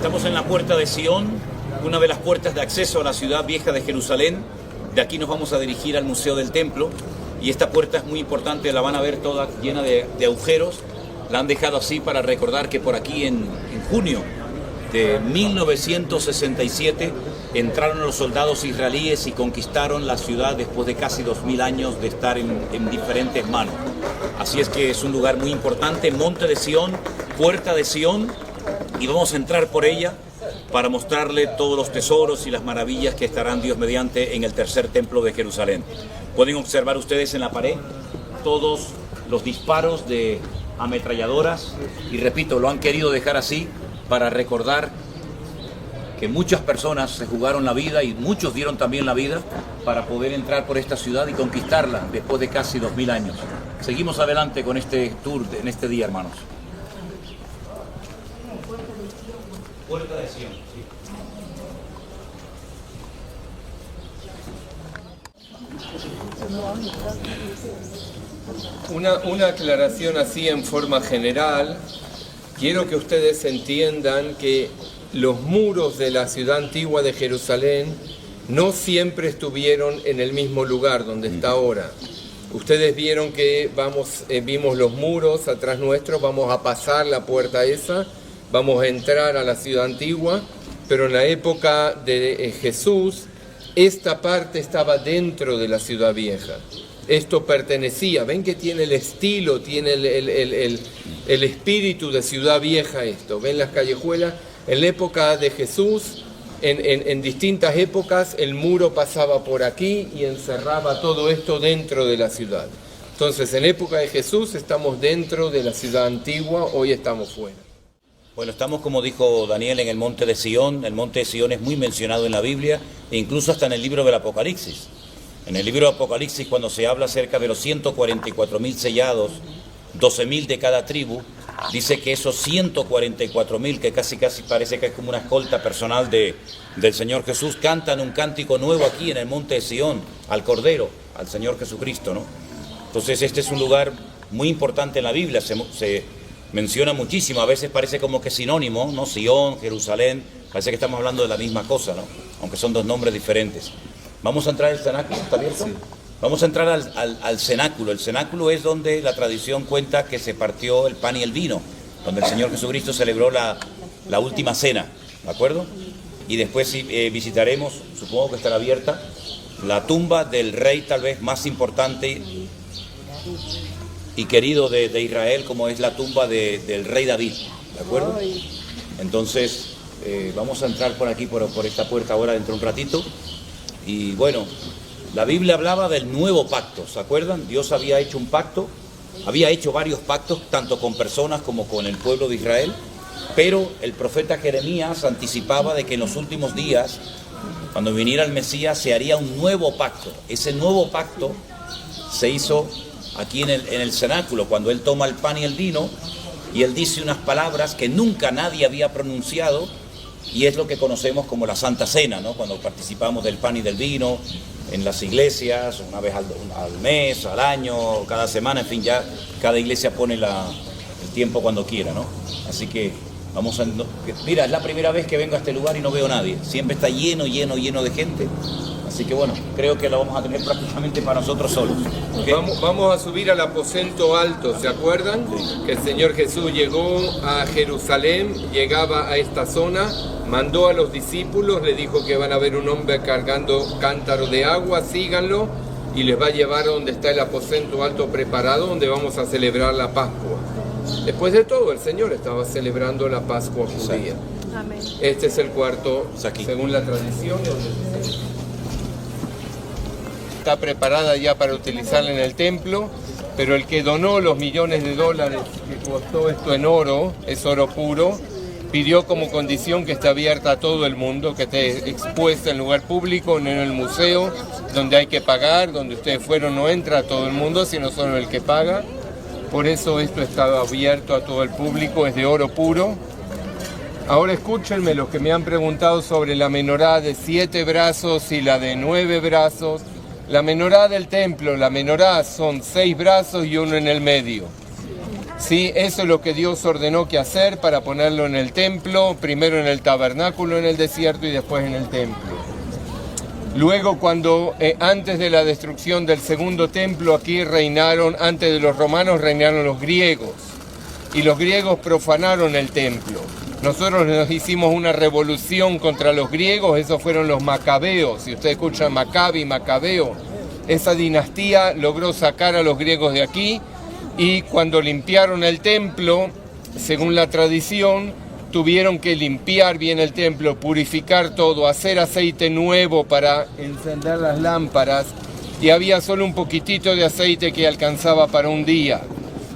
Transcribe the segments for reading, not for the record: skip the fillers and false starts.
Estamos en la puerta de Sion, una de las puertas de acceso a la ciudad vieja de Jerusalén. De aquí nos vamos a dirigir al Museo del Templo y esta puerta es muy importante, la van a ver toda llena de agujeros. La han dejado así para recordar que por aquí en junio de 1967 entraron los soldados israelíes y conquistaron la ciudad después de casi 2000 años de estar en diferentes manos. Así es que es un lugar muy importante, Monte de Sion, Puerta de Sion, y vamos a entrar por ella para mostrarle todos los tesoros y las maravillas que estarán Dios mediante en el tercer templo de Jerusalén. Pueden observar ustedes en la pared todos los disparos de ametralladoras y repito, lo han querido dejar así para recordar que muchas personas se jugaron la vida y muchos dieron también la vida para poder entrar por esta ciudad y conquistarla después de casi 2000 años. Seguimos adelante con este tour en este día, hermanos. Puerta de Sion. Una aclaración así en forma general. Quiero que ustedes entiendan que los muros de la ciudad antigua de Jerusalén no siempre estuvieron en el mismo lugar donde está ahora. Ustedes vieron que vimos los muros atrás nuestro, vamos a pasar la puerta esa, vamos a entrar a la ciudad antigua, pero en la época de Jesús, esta parte estaba dentro de la ciudad vieja. Esto pertenecía, ven que tiene el estilo, tiene el espíritu de ciudad vieja esto. Ven las callejuelas, en la época de Jesús, en distintas épocas, el muro pasaba por aquí y encerraba todo esto dentro de la ciudad. Entonces, en la época de Jesús estamos dentro de la ciudad antigua, hoy estamos fuera. Bueno, estamos, como dijo Daniel, en el Monte de Sion. El Monte de Sion es muy mencionado en la Biblia, e incluso hasta en el libro del Apocalipsis. En el libro de Apocalipsis, cuando se habla acerca de los 144.000 sellados, 12.000 de cada tribu, dice que esos 144.000, que casi parece que es como una escolta personal del Señor Jesús, cantan un cántico nuevo aquí en el Monte de Sion, al Cordero, al Señor Jesucristo, ¿no? Entonces este es un lugar muy importante en la Biblia, se menciona muchísimo, a veces parece como que sinónimo, ¿no? Sion, Jerusalén, parece que estamos hablando de la misma cosa, ¿no? Aunque son dos nombres diferentes. ¿Vamos a entrar al cenáculo? ¿Está abierto? Sí. Vamos a entrar al cenáculo. El cenáculo es donde la tradición cuenta que se partió el pan y el vino, donde el Señor Jesucristo celebró la última cena, ¿de acuerdo? Y después visitaremos, supongo que estará abierta, la tumba del rey tal vez más importante y querido de Israel, como es la tumba del rey David, ¿de acuerdo? Entonces, vamos a entrar por aquí, por esta puerta ahora dentro de un ratito. Y bueno, la Biblia hablaba del nuevo pacto, ¿se acuerdan? Dios había hecho un pacto, había hecho varios pactos, tanto con personas como con el pueblo de Israel, pero el profeta Jeremías anticipaba de que en los últimos días, cuando viniera el Mesías, se haría un nuevo pacto. Ese nuevo pacto se hizo aquí en el cenáculo, cuando él toma el pan y el vino, y él dice unas palabras que nunca nadie había pronunciado, y es lo que conocemos como la Santa Cena, ¿no? Cuando participamos del pan y del vino en las iglesias, una vez al mes, al año, cada semana, en fin, ya cada iglesia pone el tiempo cuando quiera, ¿no? Así que vamos a... Mira, es la primera vez que vengo a este lugar y no veo a nadie. Siempre está lleno de gente. Así que bueno, creo que lo vamos a tener prácticamente para nosotros solos. ¿Okay? Vamos a subir al aposento alto, ¿se acuerdan? Sí. Que el Señor Jesús llegó a Jerusalén, llegaba a esta zona, mandó a los discípulos, le dijo que van a ver un hombre cargando cántaro de agua, síganlo, y les va a llevar a donde está el aposento alto preparado, donde vamos a celebrar la Pascua. Después de todo, el Señor estaba celebrando la Pascua judía. Amén. Este es el cuarto, según la tradición. Está preparada ya para utilizarla en el templo, pero el que donó los millones de dólares que costó esto en oro, es oro puro, pidió como condición que esté abierta a todo el mundo, que esté expuesta en lugar público, no en el museo, donde hay que pagar, donde ustedes fueron no entra a todo el mundo, sino solo el que paga. Por eso esto está abierto a todo el público, es de oro puro. Ahora escúchenme los que me han preguntado sobre la menorá de 7 brazos y la de 9 brazos. La menorá del templo, la menorá son 6 brazos y uno en el medio. Sí, eso es lo que Dios ordenó que hacer para ponerlo en el templo, primero en el tabernáculo en el desierto y después en el templo. Luego, antes de la destrucción del segundo templo, aquí reinaron, antes de los romanos reinaron los griegos, y los griegos profanaron el templo. Nosotros nos hicimos una revolución contra los griegos, esos fueron los macabeos. Si usted escucha Maccabi, Macabeo, esa dinastía logró sacar a los griegos de aquí, y cuando limpiaron el templo, según la tradición, tuvieron que limpiar bien el templo, purificar todo, hacer aceite nuevo para encender las lámparas, y había solo un poquitito de aceite que alcanzaba para un día.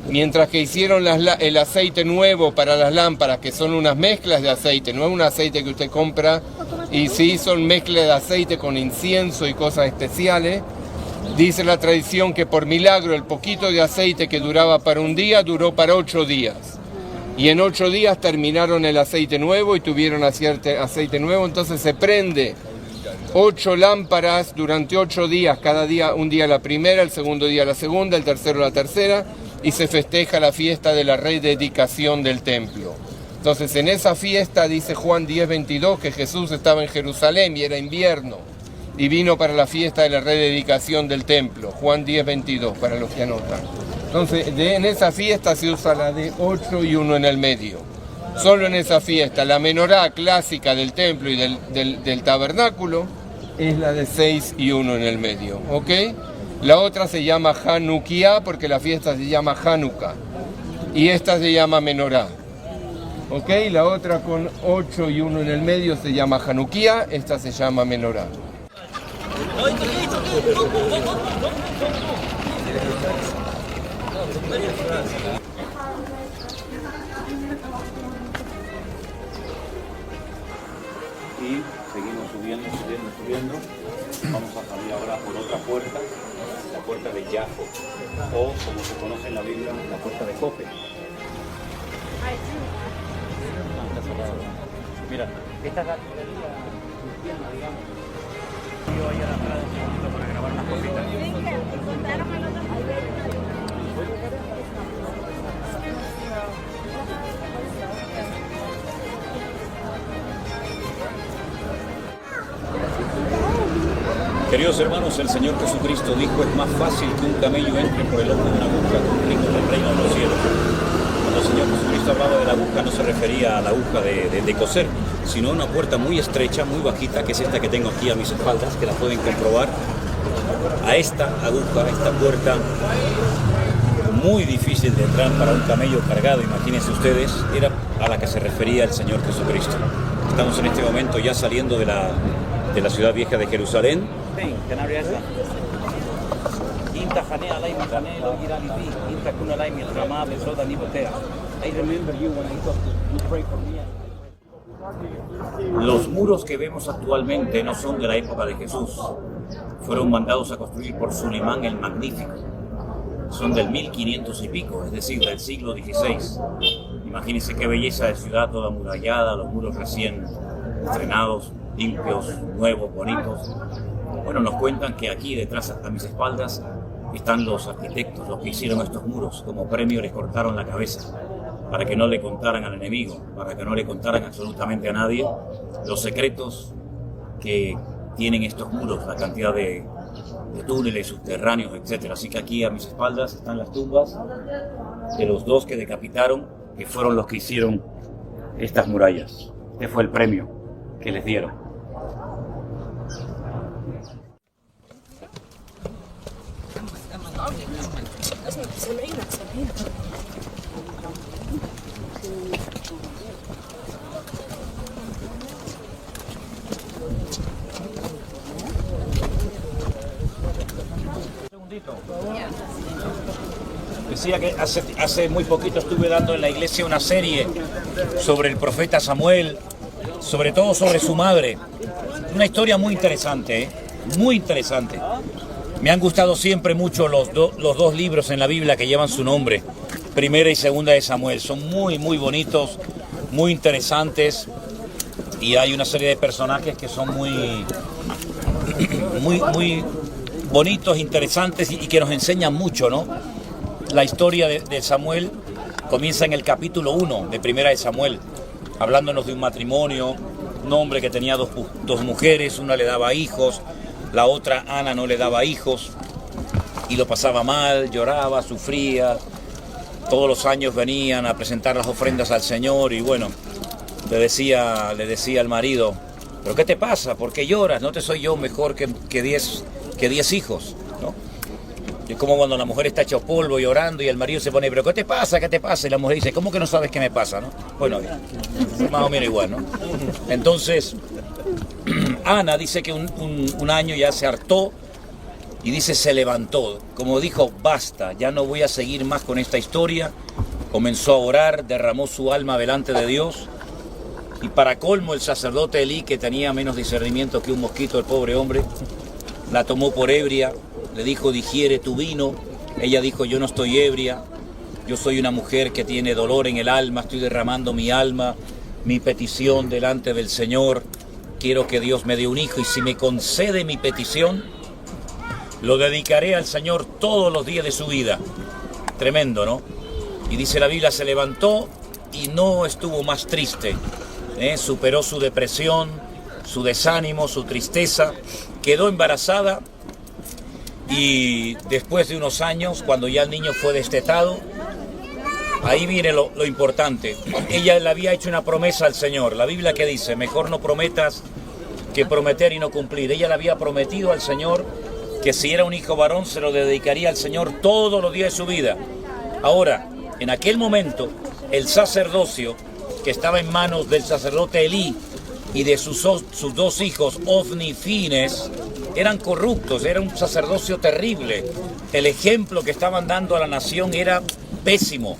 Mientras que hicieron el aceite nuevo para las lámparas, que son unas mezclas de aceite, no es un aceite que usted compra, y sí son mezclas de aceite con incienso y cosas especiales. Dice la tradición que por milagro el poquito de aceite que duraba para un día, duró para 8 días. Y en 8 días terminaron el aceite nuevo y tuvieron aceite nuevo, entonces se prende 8 lámparas durante 8 días, cada día, un día la primera, el segundo día la segunda, el tercero la tercera, y se festeja la fiesta de la rededicación del templo. Entonces en esa fiesta dice Juan 10:22 que Jesús estaba en Jerusalén y era invierno y vino para la fiesta de la rededicación del templo. Juan 10:22 para los que anotan. Entonces en esa fiesta se usa la de 8 y 1 en el medio. Solo en esa fiesta la menorá clásica del templo y del tabernáculo es la de 6 y 1 en el medio, ¿ok? La otra se llama Hanukkah porque la fiesta se llama Hanukkah y esta se llama menorá, ¿ok? La otra con 8 y 1 en el medio se llama Hanukkah, esta se llama menorá. Y seguimos subiendo. Vamos a salir ahora por otra puerta, la puerta de Yafo, o como se conoce en la Biblia, la puerta de Jope. Mira, esta es la librería cristiana, digamos. Yo voy a la entrada un segundito para grabar unas cositas. Queridos hermanos, el Señor Jesucristo dijo: es más fácil que un camello entre por el ojo de una aguja que un rico en el reino de los cielos. Cuando el Señor Jesucristo hablaba de la aguja, no se refería a la aguja de coser, sino a una puerta muy estrecha, muy bajita, que es esta que tengo aquí a mis espaldas, que la pueden comprobar. A esta aguja, a esta puerta, muy difícil de entrar para un camello cargado, imagínense ustedes, era a la que se refería el Señor Jesucristo. Estamos en este momento ya saliendo de la ciudad vieja de Jerusalén. Los muros que vemos actualmente no son de la época de Jesús. Fueron mandados a construir por Suleimán el Magnífico. Son del 1500 y pico, es decir, del siglo XVI. Imagínense qué belleza de ciudad, toda amurallada, los muros recién estrenados, limpios, nuevos, bonitos. Bueno, nos cuentan que aquí detrás, a mis espaldas, están los arquitectos, los que hicieron estos muros. Como premio les cortaron la cabeza para que no le contaran al enemigo, para que no le contaran absolutamente a nadie los secretos que tienen estos muros, la cantidad de túneles subterráneos, etc. Así que aquí a mis espaldas están las tumbas de los dos que decapitaron, que fueron los que hicieron estas murallas. Este fue el premio que les dieron. Decía que hace muy poquito estuve dando en la iglesia una serie sobre el profeta Samuel, sobre todo sobre su madre. Una historia muy interesante, muy interesante. Me han gustado siempre mucho los dos libros en la Biblia que llevan su nombre, Primera y Segunda de Samuel. Son muy, muy bonitos, muy interesantes, y hay una serie de personajes que son muy bonitos, interesantes y que nos enseñan mucho, ¿no? La historia de Samuel comienza en el capítulo 1 de Primera de Samuel, hablándonos de un matrimonio, un hombre que tenía dos mujeres, una le daba hijos, la otra, Ana, no le daba hijos, y lo pasaba mal, lloraba, sufría. Todos los años venían a presentar las ofrendas al Señor y bueno, le decía al marido, ¿pero qué te pasa? ¿Por qué lloras? ¿No te soy yo mejor que 10 hijos? ¿No? Es como cuando la mujer está hecha polvo llorando y el marido se pone, ¿pero qué te pasa? ¿Qué te pasa? Y la mujer dice, ¿cómo que no sabes qué me pasa? ¿No? Bueno, más o menos igual, ¿no? Entonces, Ana dice que un año ya se hartó y dice se levantó, como dijo, basta, ya no voy a seguir más con esta historia. Comenzó a orar, derramó su alma delante de Dios y para colmo el sacerdote Elí, que tenía menos discernimiento que un mosquito, el pobre hombre, la tomó por ebria, le dijo, digiere tu vino. Ella dijo, yo no estoy ebria, yo soy una mujer que tiene dolor en el alma, estoy derramando mi alma, mi petición delante del Señor, quiero que Dios me dé un hijo y si me concede mi petición, lo dedicaré al Señor todos los días de su vida. Tremendo, ¿no? Y dice la Biblia, se levantó y no estuvo más triste. Superó su depresión, su desánimo, su tristeza, quedó embarazada y después de unos años, cuando ya el niño fue destetado, ahí viene lo importante. Ella le había hecho una promesa al Señor. La Biblia que dice, mejor no prometas que prometer y no cumplir. Ella le había prometido al Señor que si era un hijo varón se lo dedicaría al Señor todos los días de su vida. Ahora, en aquel momento, el sacerdocio que estaba en manos del sacerdote Elí y de sus dos hijos, Ofni y Fines, eran corruptos, era un sacerdocio terrible. El ejemplo que estaban dando a la nación era pésimo.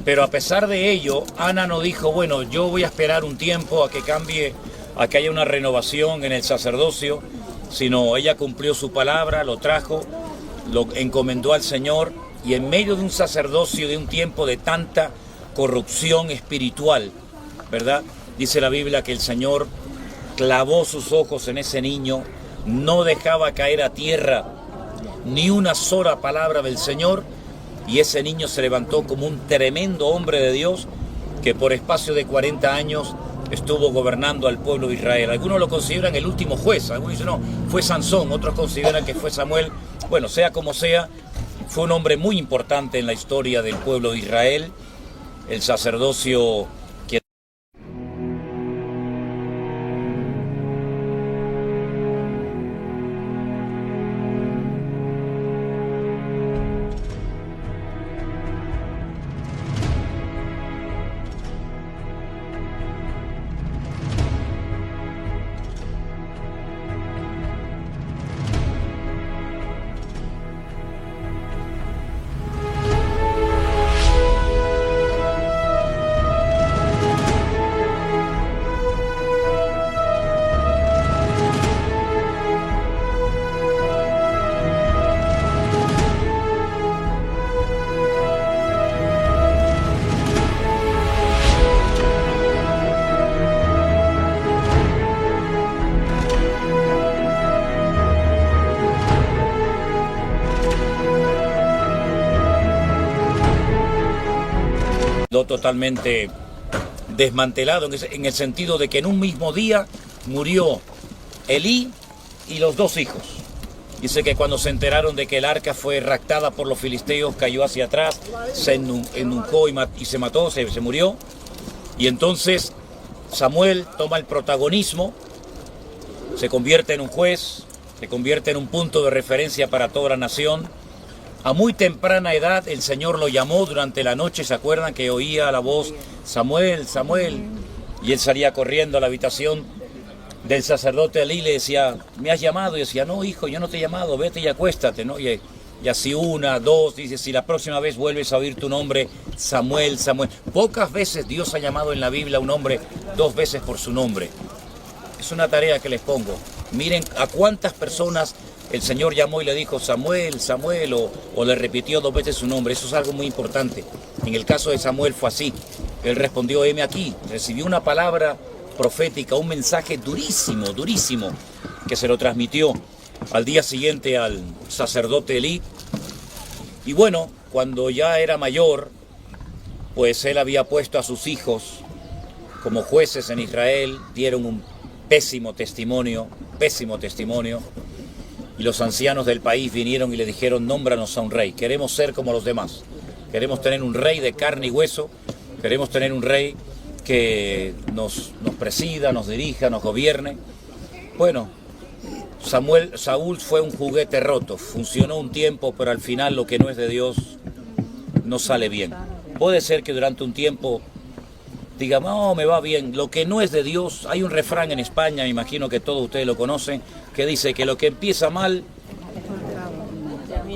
Pero a pesar de ello, Ana no dijo, bueno, yo voy a esperar un tiempo a que cambie, a que haya una renovación en el sacerdocio, sino ella cumplió su palabra, lo trajo, lo encomendó al Señor y en medio de un sacerdocio, de un tiempo de tanta corrupción espiritual, ¿verdad? Dice la Biblia que el Señor clavó sus ojos en ese niño, no dejaba caer a tierra ni una sola palabra del Señor y ese niño se levantó como un tremendo hombre de Dios que por espacio de 40 años estuvo gobernando al pueblo de Israel. Algunos lo consideran el último juez, algunos dicen no, fue Sansón, otros consideran que fue Samuel. Bueno, sea como sea, fue un hombre muy importante en la historia del pueblo de Israel, el sacerdocio que... totalmente desmantelado en el sentido de que en un mismo día murió Elí y los dos hijos. Dice que cuando se enteraron de que el arca fue raptada por los filisteos, cayó hacia atrás, se enuncó y se mató, se murió. Y entonces Samuel toma el protagonismo, se convierte en un juez, se convierte en un punto de referencia para toda la nación. A muy temprana edad el Señor lo llamó durante la noche, ¿se acuerdan? Que oía la voz, Samuel, Samuel, y él salía corriendo a la habitación del sacerdote Elí y le decía, ¿me has llamado? Y decía, no hijo, yo no te he llamado, vete y acuéstate, ¿no? Y así una, dos, dice, si la próxima vez vuelves a oír tu nombre, Samuel, Samuel. Pocas veces Dios ha llamado en la Biblia a un hombre 2 veces por su nombre. Es una tarea que les pongo. Miren a cuántas personas el Señor llamó y le dijo Samuel, Samuel, o le repitió 2 veces su nombre. Eso es algo muy importante. En el caso de Samuel fue así. Él respondió, heme aquí. Recibió una palabra profética, un mensaje durísimo, durísimo, que se lo transmitió al día siguiente al sacerdote Elí. Y bueno, cuando ya era mayor, pues él había puesto a sus hijos como jueces en Israel, dieron un pésimo testimonio, y los ancianos del país vinieron y le dijeron: nómbranos a un rey, queremos ser como los demás, queremos tener un rey de carne y hueso, queremos tener un rey que nos presida, nos dirija, nos gobierne. Bueno, Saúl fue un juguete roto, funcionó un tiempo, pero al final lo que no es de Dios no sale bien. Puede ser que durante un tiempo diga: no, me va bien. Lo que no es de Dios, hay un refrán en España, me imagino que todos ustedes lo conocen, que dice que lo que empieza mal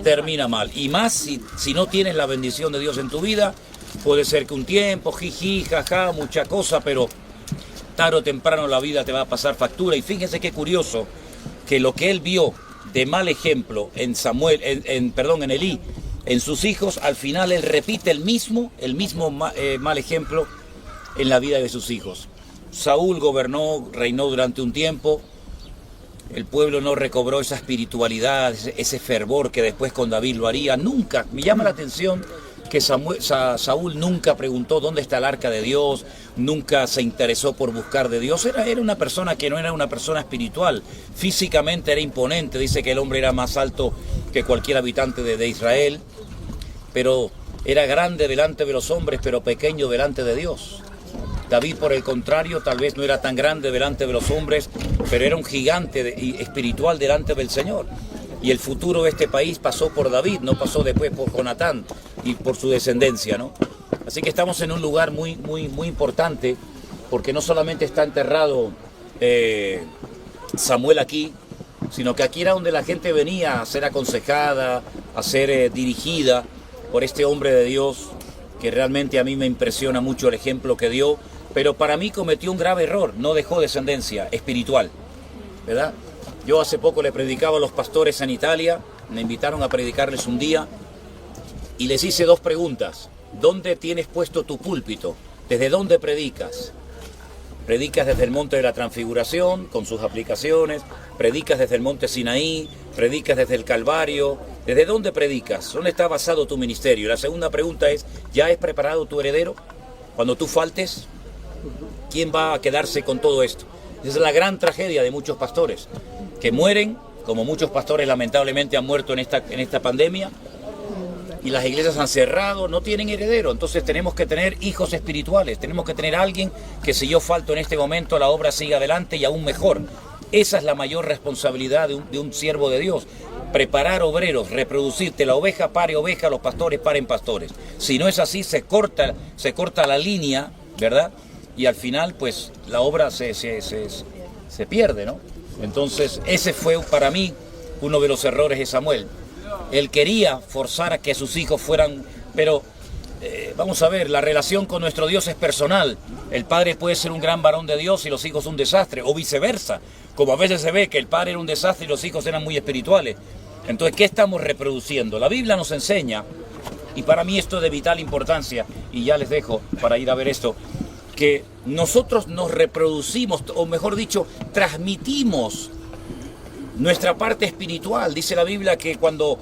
termina mal. Y más si no tienes la bendición de Dios en tu vida, puede ser que un tiempo, jiji, jaja, mucha cosa, pero tarde o temprano la vida te va a pasar factura. Y fíjense qué curioso, que lo que él vio de mal ejemplo en en Elí, en sus hijos, al final él repite el mismo mal ejemplo en la vida de sus hijos. Saúl reinó durante un tiempo, el pueblo no recobró esa espiritualidad, ese fervor que después con David lo haría. Nunca, me llama la atención que Saúl nunca preguntó dónde está el arca de Dios, nunca se interesó por buscar de Dios. Era una persona que no era una persona espiritual, físicamente era imponente, dice que el hombre era más alto que cualquier habitante de Israel, pero era grande delante de los hombres, pero pequeño delante de Dios. David, por el contrario, tal vez no era tan grande delante de los hombres, pero era un gigante espiritual delante del Señor. Y el futuro de este país pasó por David, no pasó después por Jonatán y por su descendencia, ¿no? Así que estamos en un lugar muy importante, porque no solamente está enterrado Samuel aquí, sino que aquí era donde la gente venía a ser aconsejada, a ser dirigida por este hombre de Dios, que realmente a mí me impresiona mucho el ejemplo que dio, pero para mí cometió un grave error, no dejó descendencia espiritual, ¿verdad? Yo hace poco le predicaba a los pastores en Italia, me invitaron a predicarles un día y les hice 2 preguntas. ¿Dónde tienes puesto tu púlpito? ¿Desde dónde predicas? ¿Predicas desde el monte de la Transfiguración con sus aplicaciones? ¿Predicas desde el monte Sinaí? ¿Predicas desde el Calvario? ¿Desde dónde predicas? ¿Dónde está basado tu ministerio? La segunda pregunta es: ¿ya es preparado tu heredero? Cuando tú faltes, ¿quién va a quedarse con todo esto? Esa es la gran tragedia de muchos pastores, que mueren, como muchos pastores lamentablemente han muerto en esta pandemia, y las iglesias han cerrado, no tienen heredero. Entonces tenemos que tener hijos espirituales, tenemos que tener alguien que, si yo falto en este momento, la obra siga adelante y aún mejor. Esa es la mayor responsabilidad de un siervo de Dios: preparar obreros, reproducirte. La oveja pare oveja, los pastores paren pastores. Si no es así, se corta la línea, ¿verdad? Y al final, pues, la obra se pierde, ¿no? Entonces, ese fue para mí uno de los errores de Samuel. Él quería forzar a que sus hijos fueran, pero vamos a ver, la relación con nuestro Dios es personal. El padre puede ser un gran varón de Dios y los hijos un desastre, o viceversa, como a veces se ve que el padre era un desastre y los hijos eran muy espirituales. Entonces, ¿qué estamos reproduciendo? La Biblia nos enseña, y para mí esto es de vital importancia, y ya les dejo para ir a ver esto, que nosotros nos reproducimos, o mejor dicho, transmitimos nuestra parte espiritual. Dice la Biblia que cuando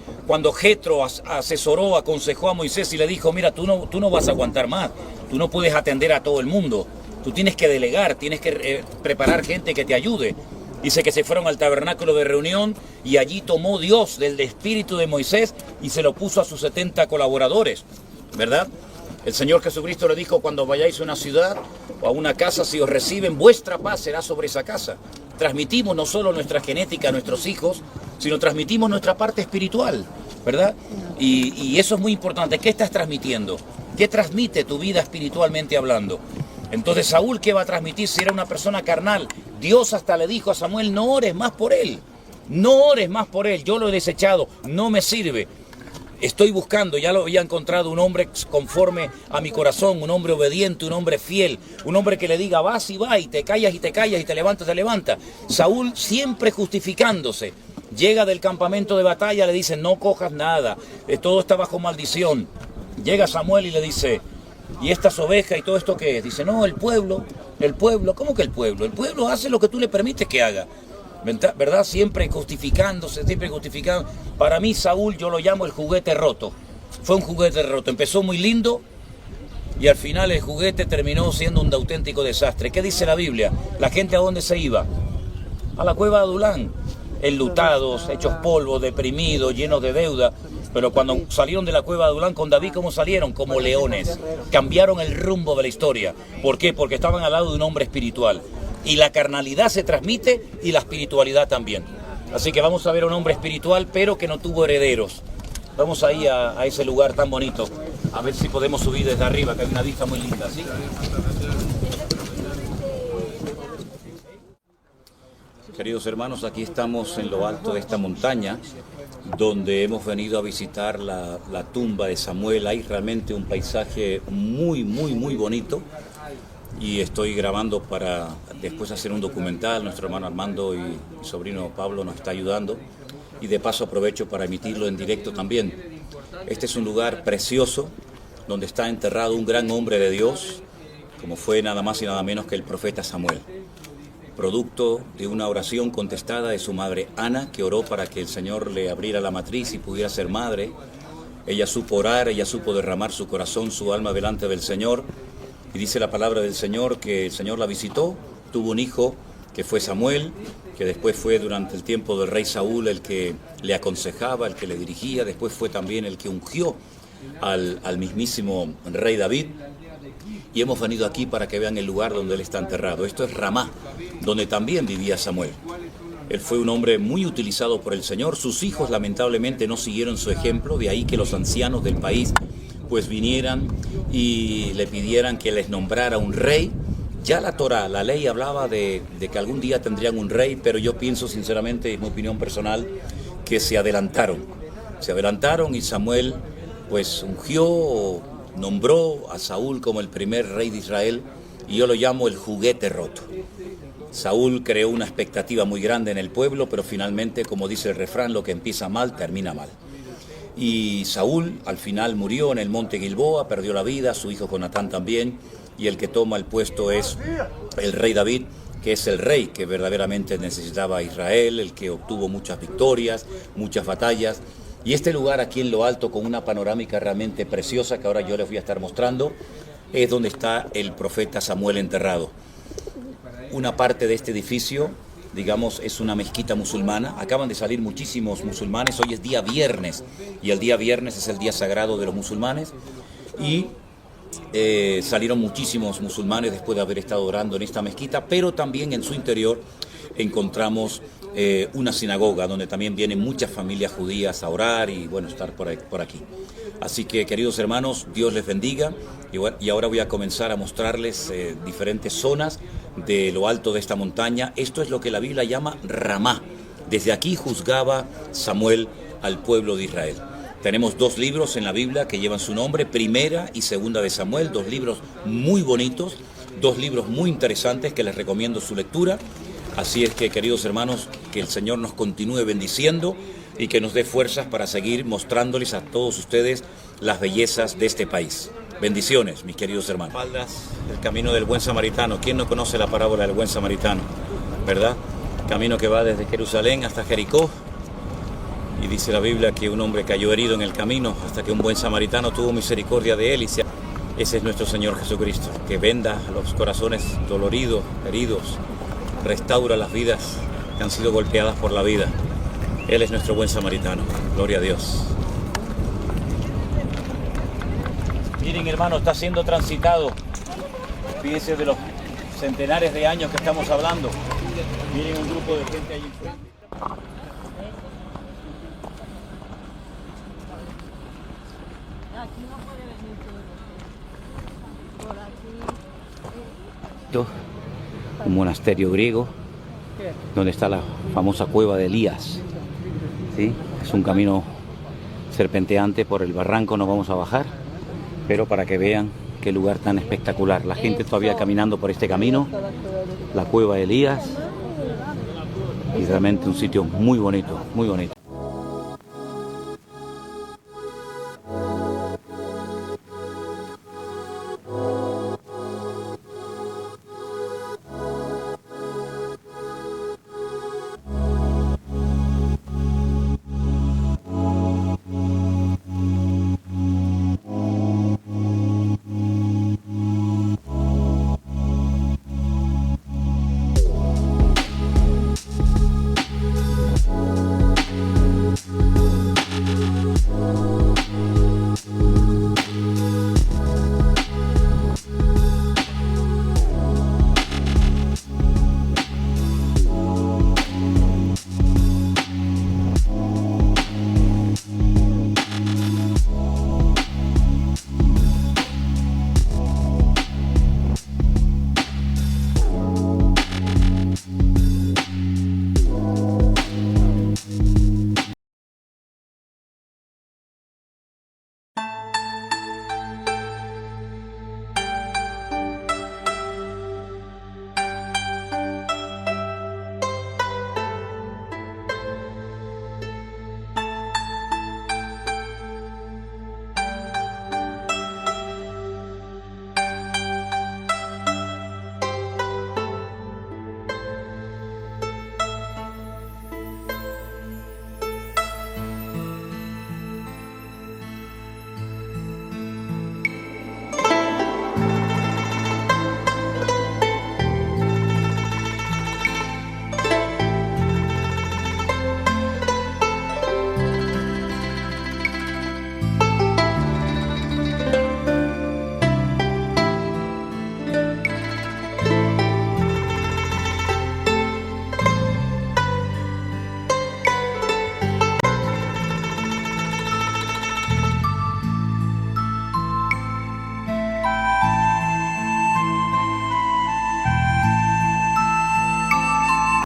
Jetro asesoró, aconsejó a Moisés y le dijo: mira, tú no vas a aguantar más, tú no puedes atender a todo el mundo, tú tienes que delegar, tienes que preparar gente que te ayude. Dice que se fueron al tabernáculo de reunión y allí tomó Dios del espíritu de Moisés y se lo puso a sus 70 colaboradores, ¿verdad? El Señor Jesucristo le dijo: cuando vayáis a una ciudad o a una casa, si os reciben, vuestra paz será sobre esa casa. Transmitimos no solo nuestra genética a nuestros hijos, sino transmitimos nuestra parte espiritual, ¿verdad? Y eso es muy importante. ¿Qué estás transmitiendo? ¿Qué transmite tu vida espiritualmente hablando? Entonces, Saúl, ¿qué va a transmitir si era una persona carnal? Dios hasta le dijo a Samuel: no ores más por él, no ores más por él, yo lo he desechado, no me sirve. Estoy buscando, ya lo había encontrado, un hombre conforme a mi corazón, un hombre obediente, un hombre fiel, un hombre que le diga: vas y va, y te callas y te callas, y te levantas, te levanta. Saúl siempre justificándose. Llega del campamento de batalla, le dicen: no cojas nada, todo está bajo maldición. Llega Samuel y le dice: ¿y estas ovejas y todo esto qué es? Dice: no, el pueblo. ¿Cómo que el pueblo? El pueblo hace lo que tú le permites que haga, ¿verdad? Siempre justificándose, siempre justificando. Para mí, Saúl, yo lo llamo el juguete roto. Fue un juguete roto. Empezó muy lindo y al final el juguete terminó siendo un auténtico desastre. ¿Qué dice la Biblia? ¿La gente a dónde se iba? A la cueva de Adulán, enlutados, hechos polvo, deprimidos, llenos de deuda. Pero cuando salieron de la cueva de Adulán con David, ¿cómo salieron? Como leones. Cambiaron el rumbo de la historia. ¿Por qué? Porque estaban al lado de un hombre espiritual. Y la carnalidad se transmite y la espiritualidad también. Así que vamos a ver a un hombre espiritual, pero que no tuvo herederos. Vamos ahí a ese lugar tan bonito, a ver si podemos subir desde arriba, que hay una vista muy linda, ¿sí? Queridos hermanos, aquí estamos en lo alto de esta montaña, donde hemos venido a visitar la tumba de Samuel. Hay realmente un paisaje muy bonito, y estoy grabando para después hacer un documental. Nuestro hermano Armando y mi sobrino Pablo nos está ayudando, y de paso aprovecho para emitirlo en directo también. Este es un lugar precioso, donde está enterrado un gran hombre de Dios, como fue nada más y nada menos que el profeta Samuel, producto de una oración contestada de su madre Ana, que oró para que el Señor le abriera la matriz y pudiera ser madre. Ella supo orar, ella supo derramar su corazón, su alma delante del Señor, y dice la palabra del Señor que el Señor la visitó, tuvo un hijo que fue Samuel, que después fue durante el tiempo del rey Saúl el que le aconsejaba, el que le dirigía, después fue también el que ungió al mismísimo rey David. Y hemos venido aquí para que vean el lugar donde él está enterrado. Esto es Ramá, donde también vivía Samuel. Él fue un hombre muy utilizado por el Señor. Sus hijos lamentablemente no siguieron su ejemplo, de ahí que los ancianos del país pues vinieran y le pidieran que les nombrara un rey. Ya la Torá, la ley, hablaba de que algún día tendrían un rey, pero yo pienso sinceramente, es mi opinión personal, que se adelantaron. Se adelantaron y Samuel pues ungió, nombró a Saúl como el primer rey de Israel, y yo lo llamo el juguete roto. Saúl creó una expectativa muy grande en el pueblo, pero finalmente, como dice el refrán, lo que empieza mal termina mal. Y Saúl al final murió en el monte Gilboa, perdió la vida, su hijo Jonatán también, y el que toma el puesto es el rey David, que es el rey que verdaderamente necesitaba a Israel, el que obtuvo muchas victorias, muchas batallas. Y este lugar aquí en lo alto, con una panorámica realmente preciosa que ahora yo les voy a estar mostrando, es donde está el profeta Samuel enterrado. Una parte de este edificio, digamos, es una mezquita musulmana. Acaban de salir muchísimos musulmanes. Hoy es día viernes, y el día viernes es el día sagrado de los musulmanes. Y salieron muchísimos musulmanes después de haber estado orando en esta mezquita, pero también en su interior encontramos una sinagoga donde también vienen muchas familias judías a orar y bueno, estar por aquí. Así que, queridos hermanos, Dios les bendiga, y ahora voy a comenzar a mostrarles diferentes zonas de lo alto de esta montaña. Esto es lo que la Biblia llama Ramá. Desde aquí juzgaba Samuel al pueblo de Israel. Tenemos dos libros en la Biblia que llevan su nombre, Primera y Segunda de Samuel, dos libros muy bonitos, dos libros muy interesantes que les recomiendo su lectura. Así es que, queridos hermanos, que el Señor nos continúe bendiciendo y que nos dé fuerzas para seguir mostrándoles a todos ustedes las bellezas de este país. Bendiciones, mis queridos hermanos. El camino del buen samaritano. ¿Quién no conoce la parábola del buen samaritano? ¿Verdad? Camino que va desde Jerusalén hasta Jericó. Y dice la Biblia que un hombre cayó herido en el camino hasta que un buen samaritano tuvo misericordia de él. Ese es nuestro Señor Jesucristo, que venda a los corazones doloridos, heridos, restaura las vidas que han sido golpeadas por la vida. Él es nuestro buen samaritano. Gloria a Dios. Miren, hermano, está siendo transitado. Fíjense de los centenares de años que estamos hablando. Miren un grupo de gente ahí enfrente. Un monasterio griego donde está la famosa cueva de Elías, ¿sí? Es un camino serpenteante por el barranco, nos vamos a bajar, pero para que vean qué lugar tan espectacular. La gente todavía caminando por este camino, la cueva de Elías, y realmente un sitio muy bonito, muy bonito.